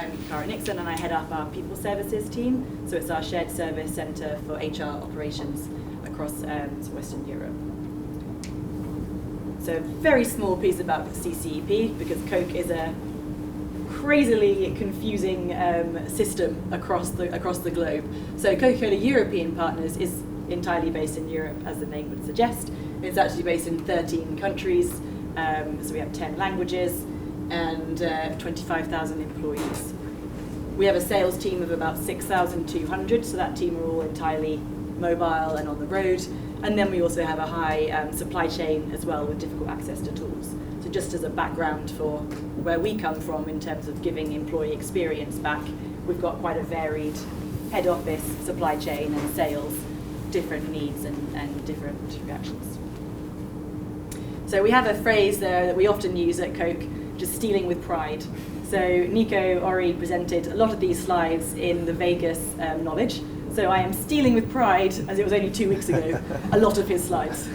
I'm Cara Nixon, and I head up our people services team. So it's our shared service centre for HR operations across Western Europe. So a very small piece about CCEP, because Coke is a crazily confusing system across the globe. So Coca-Cola European Partners is entirely based in Europe, as the name would suggest. It's actually based in 13 countries, so we have 10 languages and 25,000 employees. We have a sales team of about 6,200, so that team are all entirely mobile and on the road. And then we also have a high supply chain as well, with difficult access to tools. So just as a background for where we come from in terms of giving employee experience back, we've got quite a varied head office, supply chain and sales, different needs and different reactions. So we have a phrase that we often use at Coke, just stealing with pride. So Nico Ori presented a lot of these slides in the Vegas knowledge. So I am stealing with pride, as it was only 2 weeks ago, a lot of his slides.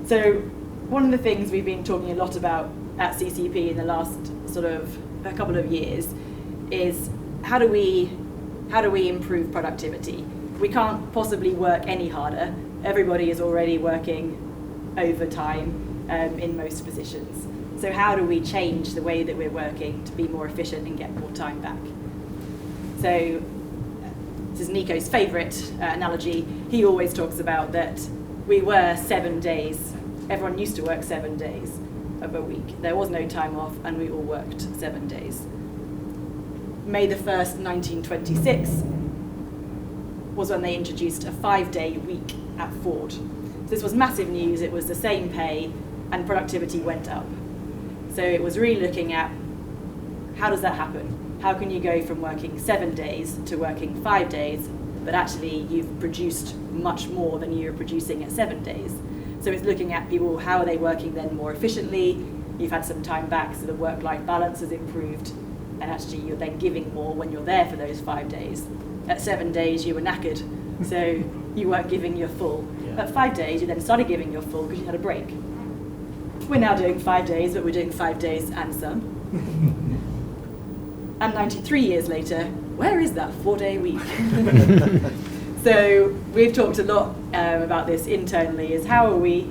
So one of the things we've been talking a lot about at CCP in the last sort of a couple of years is how do we improve productivity? We can't possibly work any harder. Everybody is already working overtime in most positions. So how do we change the way that we're working to be more efficient and get more time back? So this is Nico's favourite analogy. He always talks about that we were 7 days. Everyone used to work 7 days of a week. There was no time off, and we all worked 7 days. May the 1st, 1926 was when they introduced a 5-day week at Ford. So this was massive news. It was the same pay, and productivity went up. So it was really looking at how does that happen? How can you go from working 7 days to working 5 days, but actually you've produced much more than you were producing at 7 days? So it's looking at people, how are they working then more efficiently? You've had some time back, so the work-life balance has improved, and actually you're then giving more when you're there for those 5 days. At 7 days, you were knackered, so you weren't giving your full. Yeah. At 5 days, you then started giving your full because you had a break. We're now doing 5 days, but we're doing 5 days and some. And 93 years later, where is that 4-day week? So we've talked a lot about this internally, is how are we,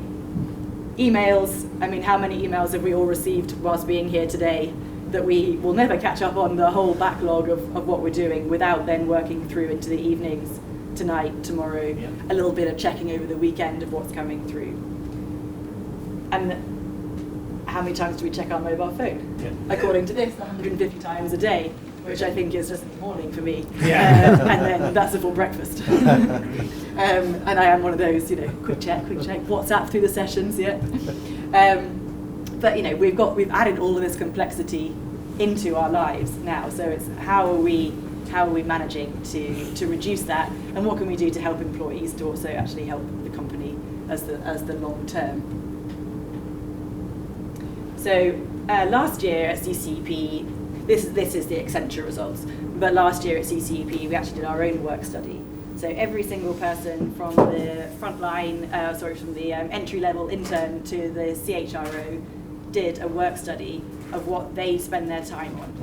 emails, I mean, how many emails have we all received whilst being here today that we will never catch up on the whole backlog of what we're doing without then working through into the evenings, tonight, tomorrow, yeah. A little bit of checking over the weekend of what's coming through. And how many times do we check our mobile phone? Yeah. According to this, 150 times a day, which I think is just the morning for me. Yeah. And then that's a full breakfast. And I am one of those, quick check, WhatsApp through the sessions, yeah. But we've added all of this complexity into our lives now. So it's how are we managing to reduce that, and what can we do to help employees to also actually help the company as the long term. So last year at CCEP, this is the Accenture results, but last year at CCEP we actually did our own work study. So every single person from the frontline, from the entry-level intern to the CHRO did a work study of what they spend their time on.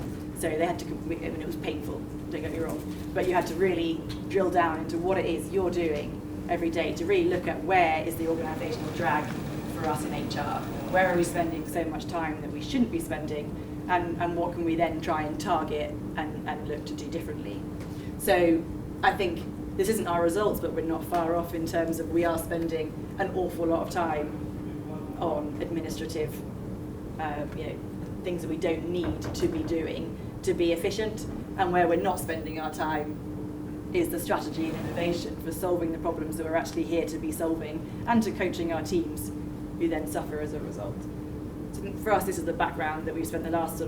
So they had to, it was painful, don't get me wrong, but you had to really drill down into what it is you're doing every day to really look at where is the organisational drag for us in HR. Where are we spending so much time that we shouldn't be spending, and what can we then try and target and look to do differently? So I think this isn't our results, but we're not far off in terms of we are spending an awful lot of time on administrative things that we don't need to be doing to be efficient, and where we're not spending our time is the strategy and innovation for solving the problems that we're actually here to be solving, and to coaching our teams who then suffer as a result. So for us, this is the background that we've spent the last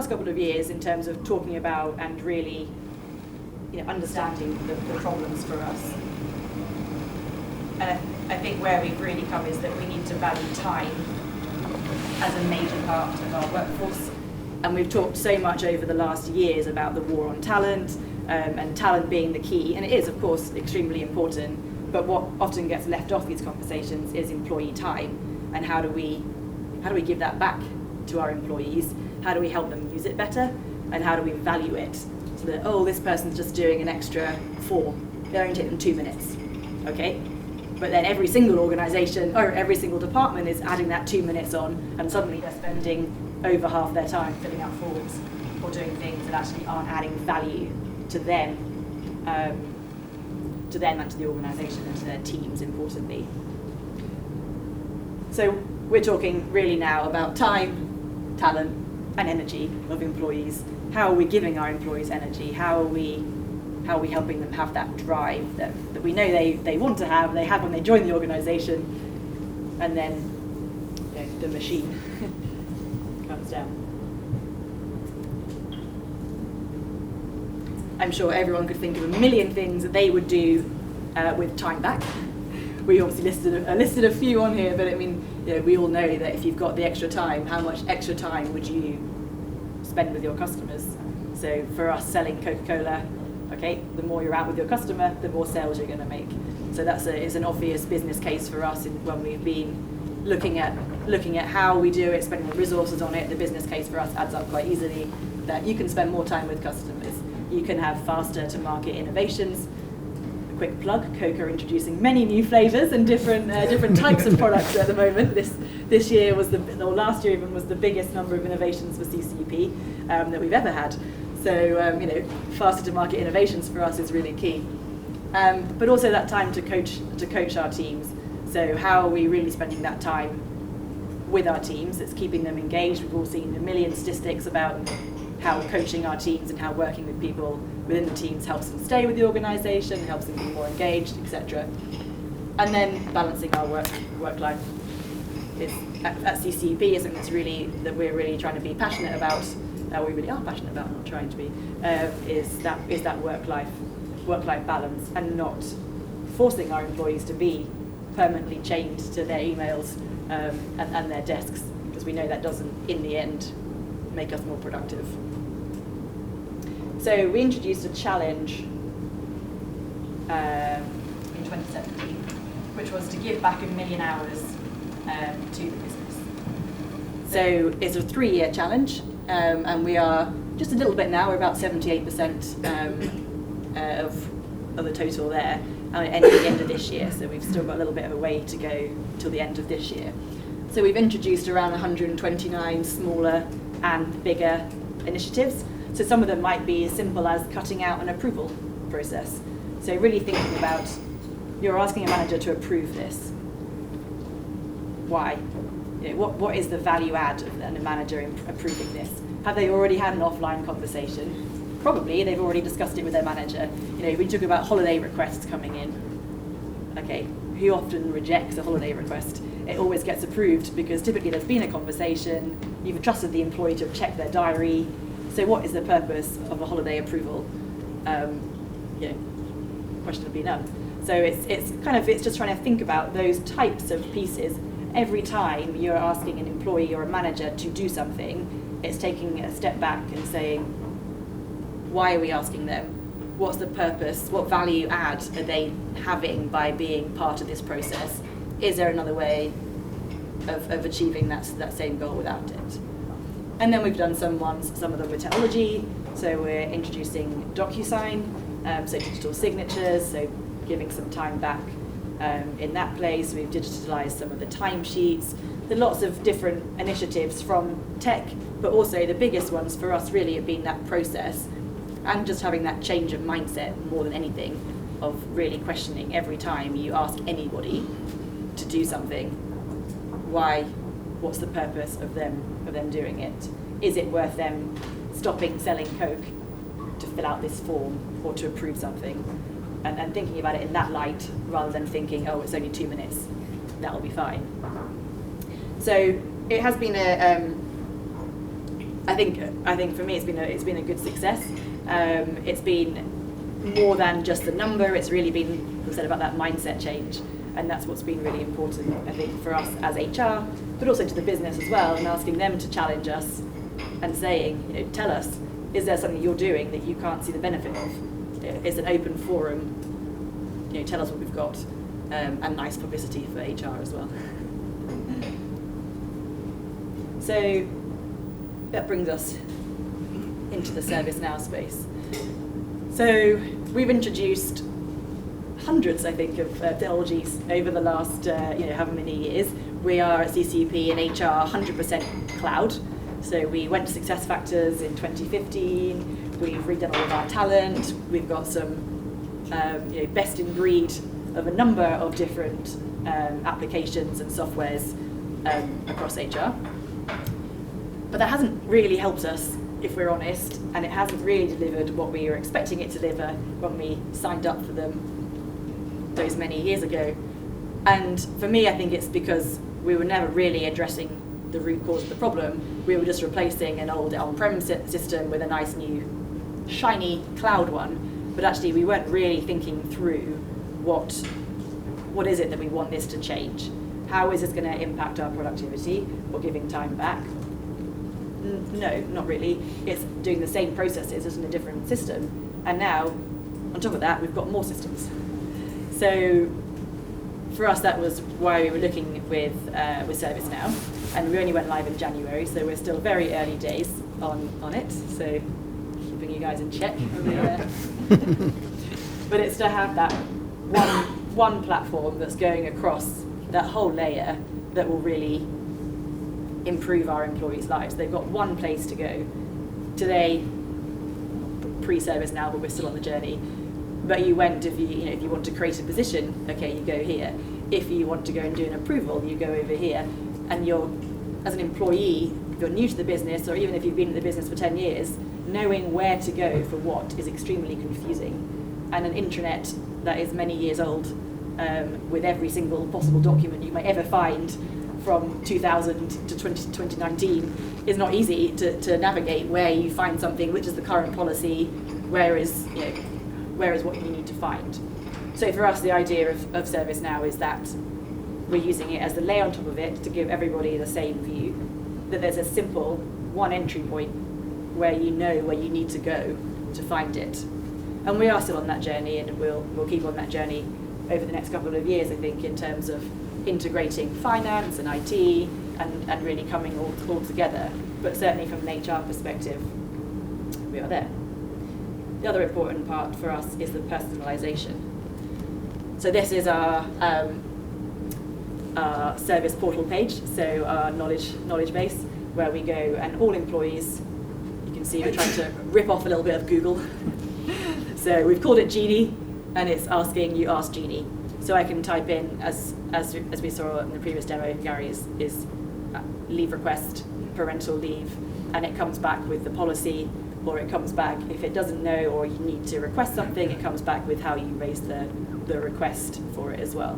couple of years in terms of talking about and really understanding the problems for us. And I think where we've really come is that we need to value time as a major part of our workforce. And we've talked so much over the last years about the war on talent, and talent being the key, and it is, of course, extremely important. But what often gets left off these conversations is employee time, and how do we give that back to our employees, How do we help them use it better? And how do we value it? So that, oh, this person's just doing an extra form. They only take them 2 minutes, okay? But then every single organisation or every single department is adding that 2 minutes on, and suddenly they're spending over half their time filling out forms or doing things that actually aren't adding value to them and to the organisation and to their teams, importantly. So we're talking really now about time, talent, and energy of employees. How are we giving our employees energy? How are we helping them have that drive that we know they want to have, they have when they join the organisation, and then the machine comes down. I'm sure everyone could think of a million things that they would do with time back. We obviously listed a few on here, but I mean, we all know that if you've got the extra time, how much extra time would you spend with your customers? So for us selling Coca-Cola, okay, the more you're out with your customer, the more sales you're going to make. So it's an obvious business case for us when we've been looking at how we do it, spending the resources on it. The business case for us adds up quite easily that you can spend more time with customers. You can have faster to market innovations. A quick plug, Coca are introducing many new flavours and different types of products at the moment. This year last year even was the biggest number of innovations for CCP that we've ever had. So faster to market innovations for us is really key. But also that time to coach our teams. So how are we really spending that time with our teams? It's keeping them engaged. We've all seen a million statistics about how coaching our teams and how working with people within the teams helps them stay with the organisation, helps them be more engaged, etc. And then balancing our work life. At CCP is something that we're really trying to be passionate about. We really are passionate about, not trying to be, is that work life balance, and not forcing our employees to be permanently chained to their emails and their desks, because we know that doesn't, in the end, make us more productive. So we introduced a challenge in 2017, which was to give back 1 million hours to the business. So it's a 3-year challenge, and we are just a little bit now. We're about 78% of the total there, and at the end of this year. So we've still got a little bit of a way to go till the end of this year. So we've introduced around 129 smaller and bigger initiatives. So some of them might be as simple as cutting out an approval process. So really thinking about, you're asking a manager to approve this. Why? What is the value add of a manager in approving this? Have they already had an offline conversation? Probably they've already discussed it with their manager. We talk about holiday requests coming in. Okay, who often rejects a holiday request? It always gets approved because typically there's been a conversation, you've trusted the employee to check their diary. So what is the purpose of a holiday approval? Questionably none. So it's just trying to think about those types of pieces. Every time you're asking an employee or a manager to do something, it's taking a step back and saying, why are we asking them? What's the purpose? What value add are they having by being part of this process? Is there another way of achieving that same goal without it? And then we've done some of them with technology. So we're introducing DocuSign, so digital signatures, so giving some time back in that place. We've digitalized some of the timesheets. There are lots of different initiatives from tech, but also the biggest ones for us really have been that process and just having that change of mindset more than anything, of really questioning every time you ask anybody to do something, why, what's the purpose of them doing it? Is it worth them stopping selling Coke to fill out this form or to approve something? And thinking about it in that light, rather than thinking, oh, it's only 2 minutes, that'll be fine. So it has been I think for me it's been a good success. It's been more than just the number. It's really been, we said, about that mindset change, and that's what's been really important, I think, for us as HR, but also to the business as well, and asking them to challenge us and saying, tell us, is there something you're doing that you can't see the benefit of? It's an open forum. Tell us what we've got, and nice publicity for HR as well. So that brings us into the ServiceNow space. So we've introduced hundreds, I think, of technologies over the last, however many years. We are at CCP and HR 100% cloud. So we went to SuccessFactors in 2015. We've redone all of our talent. We've got some, best in breed of a number of different applications and softwares across HR. But that hasn't really helped us, if we're honest, and it hasn't really delivered what we were expecting it to deliver when we signed up for them those many years ago. And for me, I think it's because we were never really addressing the root cause of the problem. We were just replacing an old on-prem system with a nice new shiny cloud one, but actually we weren't really thinking through what is it that we want this to change? How is this going to impact our productivity or giving time back? No, not really. It's doing the same processes as in a different system. And now, on top of that, we've got more systems. So for us, that was why we were looking with ServiceNow. And we only went live in January, so we're still very early days on it. So keeping you guys in check over there. But it's to have that one platform that's going across that whole layer that will really improve our employees' lives. They've got one place to go. Today, pre-service now, but we're still on the journey. But you went, if you want to create a position, okay, you go here. If you want to go and do an approval, you go over here. And you're, as an employee, if you're new to the business, or even if you've been in the business for 10 years, knowing where to go for what is extremely confusing. And an intranet that is many years old, with every single possible document you might ever find from 2000 to 2019 is not easy to navigate where you find something, which is the current policy, where is what you need to find. So for us, the idea of ServiceNow is that we're using it as the layer on top of it to give everybody the same view, that there's a simple one entry point where you know where you need to go to find it. And we are still on that journey, and we'll keep on that journey over the next couple of years, I think, in terms of integrating finance and IT and really coming all together. But certainly from an HR perspective, we are there. The other important part for us is the personalization. So this is our service portal page, so our knowledge base, where we go and all employees, you can see we're trying to rip off a little bit of Google. So we've called it Genie, and it's asking you ask Genie. So I can type in, as we saw in the previous demo, Gary, is leave request, parental leave, and it comes back with the policy, or it comes back, if it doesn't know or you need to request something, it comes back with how you raise the request for it as well.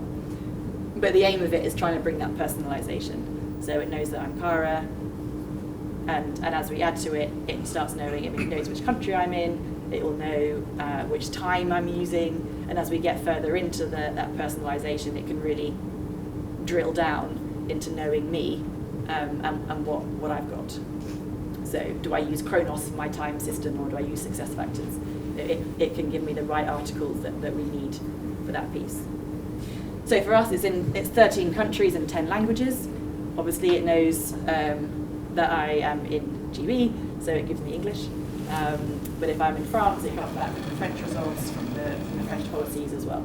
But the aim of it is trying to bring that personalization. So it knows that I'm Cara, and as we add to it, it starts knowing, it knows which country I'm in, it will know which time I'm using, and as we get further into that personalization, it can really drill down into knowing me and what I've got. So do I use Kronos, my time system, or do I use SuccessFactors? It can give me the right articles that we need for that piece. So for us, it's 13 countries and 10 languages. Obviously, it knows that I am in GB, so it gives me English. But if I'm in France, it comes back with the French results from the French policies as well.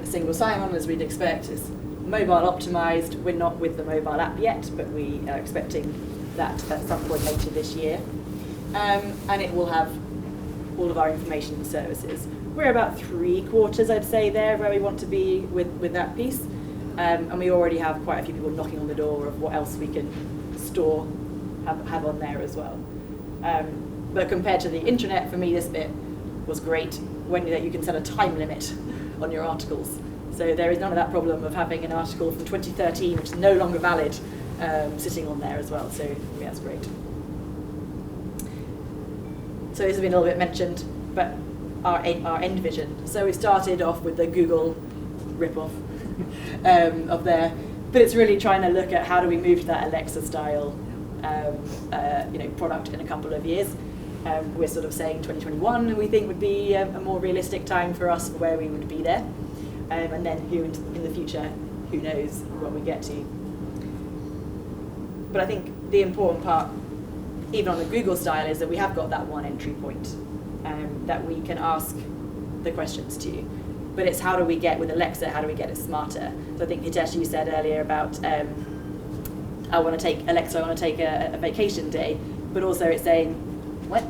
Single sign-on, as we'd expect, is mobile optimized. We're not with the mobile app yet, but we are expecting that at some point later this year. And it will have all of our information and services. We're about 3/4, I'd say, there where we want to be with that piece. And we already have quite a few people knocking on the door of what else we can store, have on there as well. But compared to the intranet, for me, this bit was great when you can set a time limit on your articles. So there is none of that problem of having an article from 2013, which is no longer valid, sitting on there as well. So yeah, that's great. So this has been a little bit mentioned, but our end vision. So we started off with the Google rip-off of there, but it's really trying to look at how do we move to that Alexa style product in a couple of years. We're sort of saying 2021 we think would be a more realistic time for us for where we would be there. And then in the future, who knows what we get to. But I think the important part, even on the Google style, is that we have got that one entry point that we can ask the questions to. But it's how do we get, with Alexa, how do we get it smarter? So I think, Hitesh, you said earlier about, I want to take a vacation day, but also it's saying,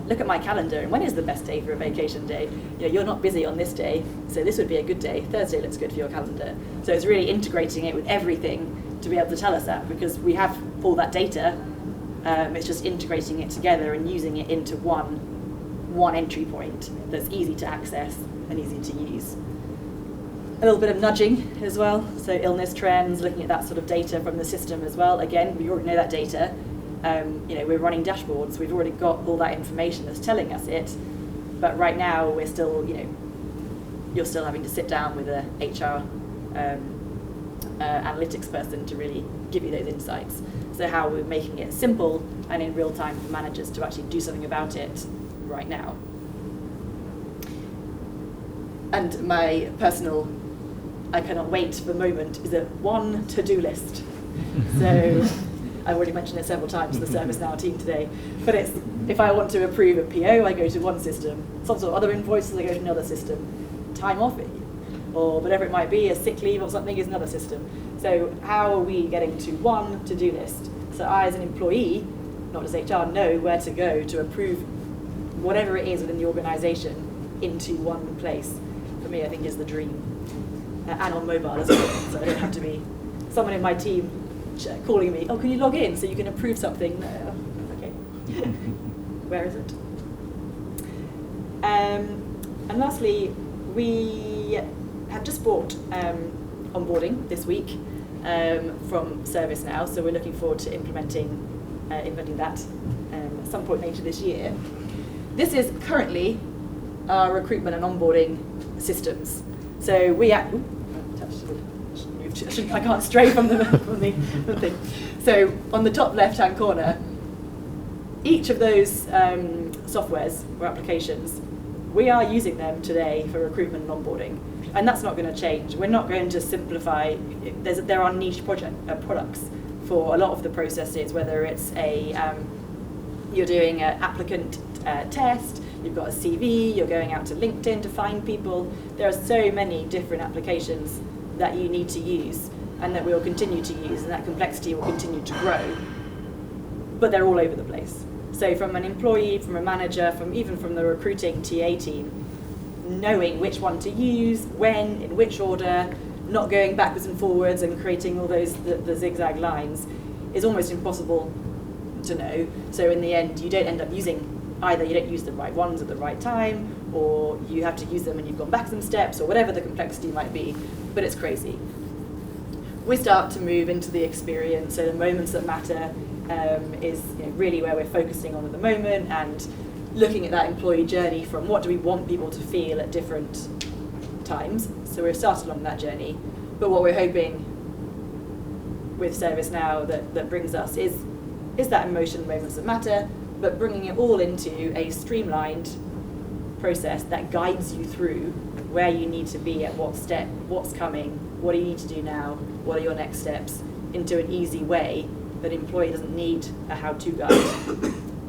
look at my calendar, and when is the best day for a vacation day? You're not busy on this day, so this would be a good day. Thursday looks good for your calendar. So it's really integrating it with everything to be able to tell us that, because we have all that data. It's just integrating it together and using it into one entry point that's easy to access and easy to use. A little bit of nudging as well, so illness trends, looking at that sort of data from the system as well. Again, we already know that data. We're running dashboards, we've already got all that information that's telling us it, but right now we're still, you're still having to sit down with a HR analytics person to really give you those insights. So how we're making it simple and in real time for managers to actually do something about it right now. And my personal, I cannot wait for the moment, is a one to-do list. So I've already mentioned it several times to the ServiceNow team today, but it's, if I want to approve a PO, I go to one system. Some sort of other invoices, I go to another system. Time off, or whatever it might be, a sick leave or something, is another system. So how are we getting to one to-do list? So I, as an employee, not as HR, know where to go to approve whatever it is within the organisation into one place. For me, I think is the dream. And on mobile as well, so I don't have to be someone in my team calling me, oh, can you log in so you can approve something? No, okay. Where is it? And lastly, we have just bought Onboarding this week from ServiceNow, so we're looking forward to implementing that at some point later this year. This is currently our recruitment and onboarding systems. So we I can't stray from the thing. So on the top left-hand corner, each of those softwares or applications, we are using them today for recruitment and onboarding, and that's not going to change. We're not going to simplify. There are niche products for a lot of the processes, whether it's you're doing an applicant test, you've got a CV, you're going out to LinkedIn to find people. There are so many different applications that you need to use and that we'll continue to use, and that complexity will continue to grow. But they're all over the place. So from an employee, from a manager, even from the recruiting TA team, knowing which one to use, when, in which order, not going backwards and forwards and creating all those the zigzag lines is almost impossible to know. So in the end, you don't end up using either you don't use the right ones at the right time, or you have to use them and you've gone back some steps, or whatever the complexity might be, but it's crazy. We start to move into the experience, so the moments that matter is really where we're focusing on at the moment, and looking at that employee journey from what do we want people to feel at different times. So we've started along that journey, but what we're hoping with ServiceNow that brings us is that emotion moments that matter, but bringing it all into a streamlined process that guides you through where you need to be at what step, what's coming, what do you need to do now, what are your next steps, into an easy way that an employee doesn't need a how-to guide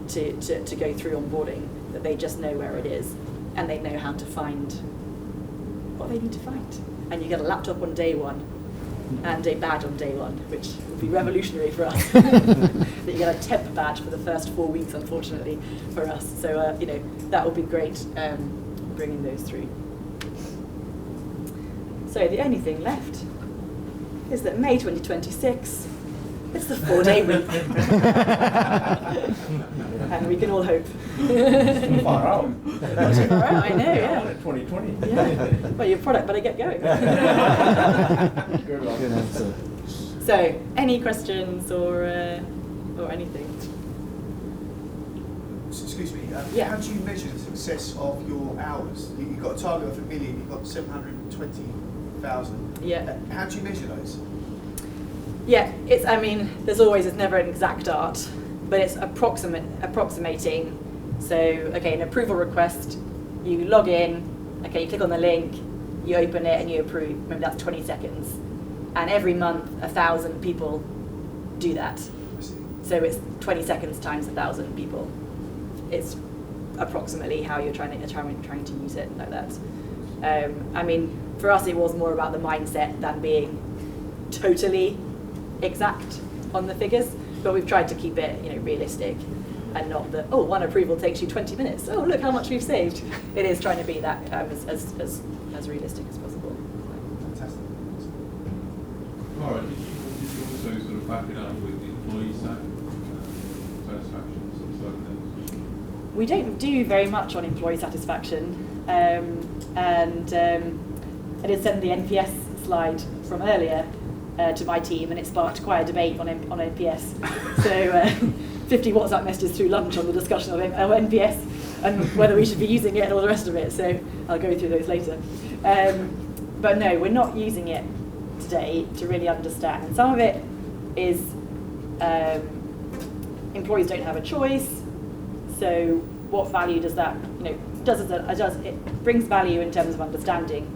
to go through onboarding, that they just know where it is and they know how to find what they need to find. And you get a laptop on day one and a badge on day one, which would be revolutionary for us. That you get a temp badge for the first 4 weeks, unfortunately, for us. So that would be great, bringing those through. So the only thing left is that May 2026, it's the 4-day week. And we can all hope. It's far out. I know, yeah. 2020. Yeah. Well, your product better get going. Good answer. So, any questions or anything? Excuse me. Yeah. How do you measure the success of your hours? You've got a target of 1 million. You've got 720,000. Yeah. How do you measure those? Yeah, it's never an exact art, but it's approximating. So, okay, an approval request, you log in, okay, you click on the link, you open it and you approve. Maybe that's 20 seconds. And every month, 1,000 people do that. So it's 20 seconds times 1,000 people. It's approximately how you're trying to use it like that. I mean, for us, it was more about the mindset than being totally exact on the figures, but we've tried to keep it, realistic, and not that, oh, one approval takes you 20 minutes. Oh, look how much we've saved. It is trying to be that as realistic as possible. Fantastic. All right. Did you also sort of back it up with the employee satisfaction sort of things? We don't do very much on employee satisfaction, and I did send the NPS slide from earlier to my team, and it sparked quite a debate on NPS. So 50 WhatsApp messages through lunch on the discussion of NPS and whether we should be using it and all the rest of it. So I'll go through those later. But no, we're not using it today to really understand. And some of it is employees don't have a choice. So what value does that, it brings value in terms of understanding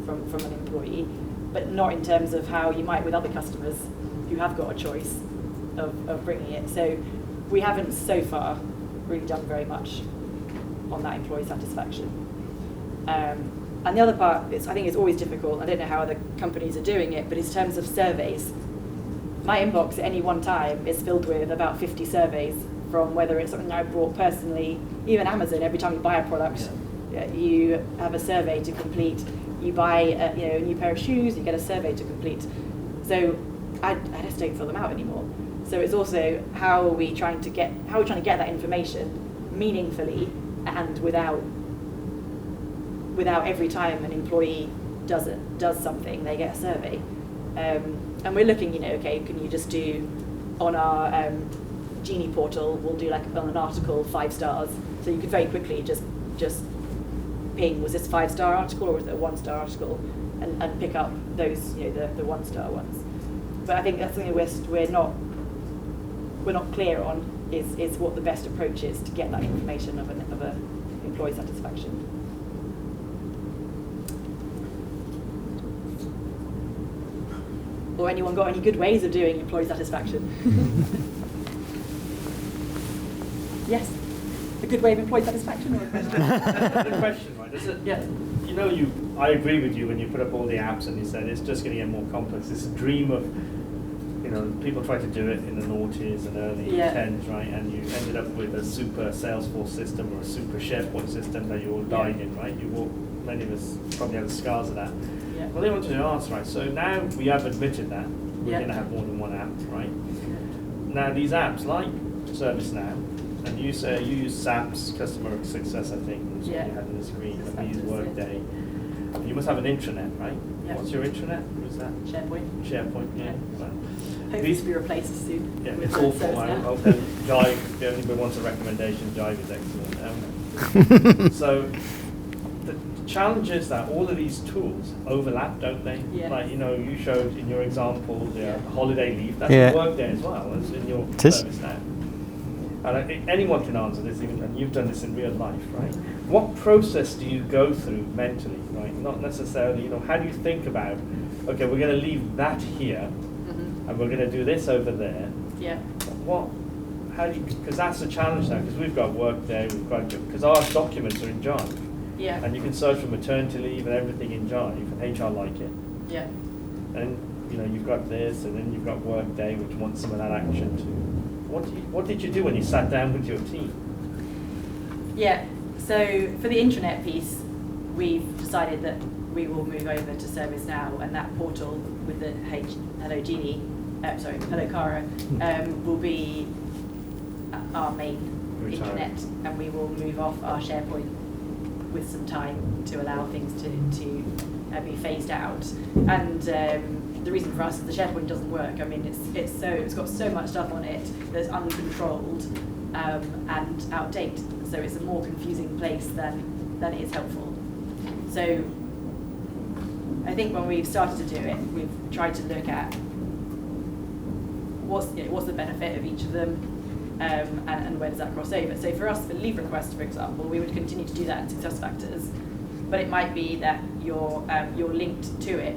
from an employee, but not in terms of how you might with other customers who have got a choice of bringing it. So we haven't so far really done very much on that employee satisfaction. And the other part, I think it's always difficult, I don't know how other companies are doing it, but in terms of surveys, my inbox at any one time is filled with about 50 surveys from whether it's something I bought personally, even Amazon, every time you buy a product, you have a survey to complete. You buy a new pair of shoes, you get a survey to complete. So I just don't fill them out anymore. So it's also how are we trying to get that information meaningfully and without every time an employee does something, they get a survey. And we're looking, okay, can you just do on our Genie portal, we'll do like on an article 5 stars, so you could very quickly just ping, was this a 5-star article or was it a 1-star article, and pick up those, the 1-star ones. But I think that's something we're not clear on is what the best approach is to get that information of a employee satisfaction. Or anyone got any good ways of doing employee satisfaction? Yes, a good way of employee satisfaction or a question? The question, right? Yeah. I agree with you when you put up all the apps and you said it's just going to get more complex. It's a dream of, people try to do it in the noughties and early 10s, right? And you ended up with a super Salesforce system or a super SharePoint system that you all died in, right? Many of us probably have the scars of that. Yeah. Well, they wanted to ask, right? So now we have admitted that we're going to have more than one app, right? Now these apps like ServiceNow, and you say you use SAP's customer success, I think, was what you had in the screen, and we use Workday. You must have an intranet, right? Yeah. What's your intranet? What is that? SharePoint. Yeah. Well, Hopefully to be replaced soon. yeah, it's awful. Okay, Jive, if anybody wants a recommendation, Jive is excellent. So the challenge is that all of these tools overlap, don't they? Yeah. Like, you showed in your example the holiday leave, that's in Workday as well as in your service now. And I think anyone can answer this, and you've done this in real life, right? What process do you go through mentally, right? Not necessarily, how do you think about, okay, we're going to leave that here, and we're going to do this over there. Yeah. Because that's a challenge now, because we've got Workday, because our documents are in Jive. Yeah. And you can search for maternity leave and everything in Jive, and HR like it. Yeah. And, you've got this, and then you've got Workday, which wants some of that action too. What did you do when you sat down with your team? Yeah, so for the intranet piece, we've decided that we will move over to ServiceNow, and that portal with the Hello Cara, will be our main intranet, and we will move off our SharePoint with some time to allow things to be phased out. And the reason for us is the SharePoint doesn't work. I mean, it's got so much stuff on it that's uncontrolled and out of date. So it's a more confusing place than it is helpful. So I think when we've started to do it, we've tried to look at what's the benefit of each of them, and where does that cross over. So for us, for leave requests, for example, we would continue to do that in SuccessFactors, but it might be that you're linked to it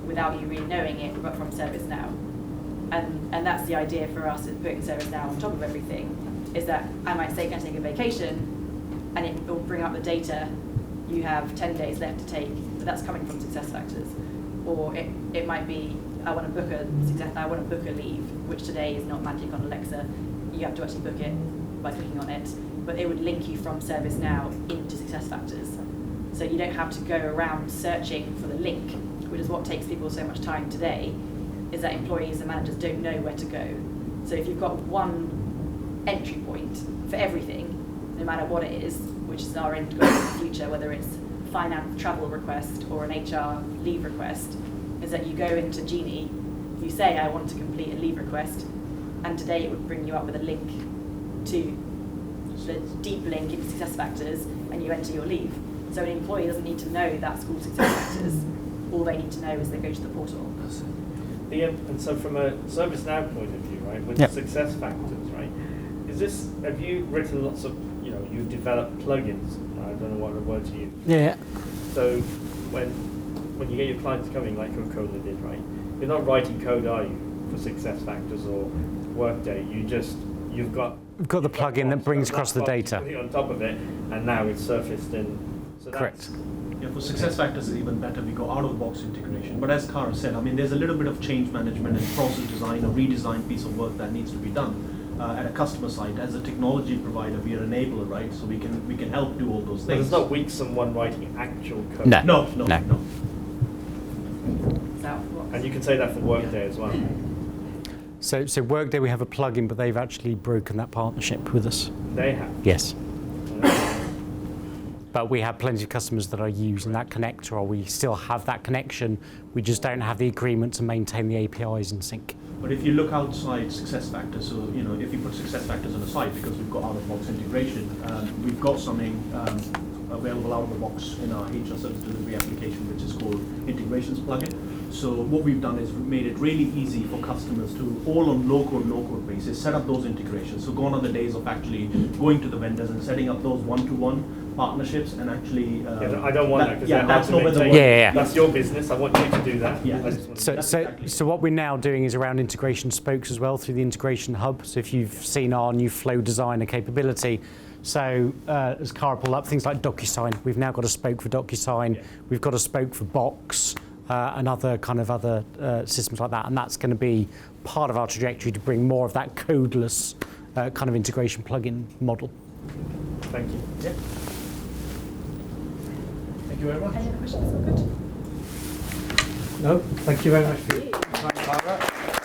without you really knowing it, but from ServiceNow. And that's the idea for us is putting ServiceNow on top of everything, is that I might say, can I take a vacation? And it will bring up the data. You have 10 days left to take, but that's coming from SuccessFactors. Or it might be, I want to book a leave, which today is not magic on Alexa. You have to actually book it by clicking on it. But it would link you from ServiceNow into SuccessFactors. So you don't have to go around searching for the link, which is what takes people so much time today, is that employees and managers don't know where to go. So if you've got one entry point for everything, no matter what it is, which is our end goal in the future, whether it's finance travel request or an HR leave request, is that you go into Genie, you say, I want to complete a leave request, and today it would bring you up with a link to the deep link into SuccessFactors, and you enter your leave. So an employee doesn't need to know that's called SuccessFactors. All they need to know is they go to the portal. And so from a ServiceNow point of view, right, with SuccessFactors, right, have you written lots of, you've developed plugins, I don't know what the word to use. Yeah. So when you get your clients coming, like Coca-Cola did, right, you're not writing code, are you, for SuccessFactors or Workday? You've got the plugin that brings across the data. Put it on top of it, and now it's surfaced in. So correct. Yeah, for SuccessFactors is even better. We go out of the box integration. But as Cara said, I mean, there's a little bit of change management and process design or redesign piece of work that needs to be done at a customer site. As a technology provider, we are an enabler, right? So we can help do all those things. But there's not weak someone writing actual code. No. And you can say that for Workday as well. So Workday, we have a plugin, but they've actually broken that partnership with us. They have? Yes. But we have plenty of customers that are using that connector, or we still have that connection. We just don't have the agreement to maintain the APIs in sync. But if you look outside SuccessFactors, so if you put SuccessFactors on the site, because we've got out-of-box integration, we've got something available out of the box in our HR service delivery application, which is called Integrations Plugin. So what we've done is we've made it really easy for customers to, all on low-code basis, set up those integrations. So gone are the days of actually going to the vendors and setting up those one-to-one partnerships and actually... I don't want that, because that's not where the work. That's your business. I want you to do that. Yeah. So what we're now doing is around integration spokes as well through the integration hub. So if you've seen our new flow designer capability, so as Cara pulled up, things like DocuSign. We've now got a spoke for DocuSign. We've got a spoke for Box and other systems like that. And that's going to be part of our trajectory to bring more of that codeless kind of integration plugin model. Thank you. Yeah. Thank you very much. Any other questions? All good? No, thank you very much for your Thank you. time, Cara.